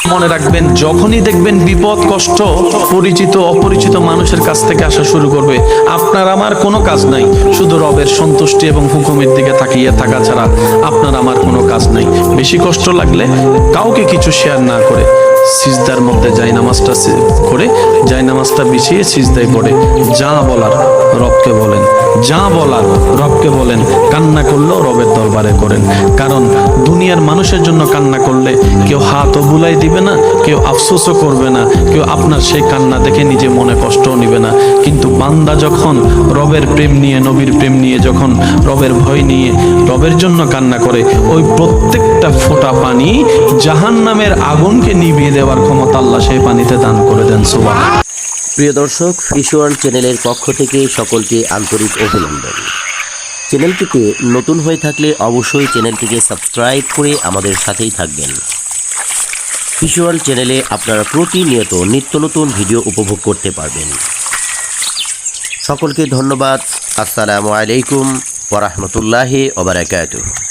মনে রাখবেন, যখনই দেখবেন বিপদ কষ্ট পরিচিত অপরিচিত মানুষের কাছ থেকে আসা শুরু করবে, আপনার আমার কোনো কাজ নাই, শুধু রবের সন্তুষ্টি এবং হুকুমের দিকে তাকিয়ে থাকা ছাড়া আপনার আমার কোনো কাজ নাই। বেশি কষ্ট লাগলে কাউকে কিছু শেয়ার না করে সিজদার মধ্যে জায়নামাজটা করে জায়নামাজটা বিছিয়ে সিজদায় পড়ে যা বলার রবকে বলেন, যা বলার রবকে বলেন। কান্না করলেও রবের দরবারে করেন, কারণ দুনিয়ার মানুষের জন্য কান্না করলে কেউ হাতও বুলাই দিবে না, কেউ আফসোসও করবে না, কেউ আপনার সেই কান্না দেখে নিজে মনে কষ্টও নিবে না। কিন্তু বান্দা যখন রবের প্রেম নিয়ে, নবীর প্রেম নিয়ে, যখন রবের ভয় নিয়ে রবের জন্য কান্না করে, ওই প্রত্যেকটা ফোঁটা পানি জাহান্নামের আগুনকে নিভিয়ে দেওয়ার ক্ষমতা আল্লাহ সেই পানিতে দান করে দেন। সুবহানাল্লাহ। প্রিয় দর্শক, ফিশ ওয়ার্ল্ড চ্যানেলের পক্ষ থেকে সকলকে আন্তরিক অভিনন্দন। চ্যানেলটিতে নতুন হয়ে থাকলে অবশ্যই চ্যানেলটিকে সাবস্ক্রাইব করে আমাদের সাথেই থাকবেন। ফিশ ওয়ার্ল্ড চ্যানেলে আপনারা প্রতিনিয়ত নিত্য নতুন ভিডিও উপভোগ করতে পারবেন। সকলকে ধন্যবাদ। আসসালামু আলাইকুম ওয়া রাহমাতুল্লাহি ওয়া বারাকাতুহু।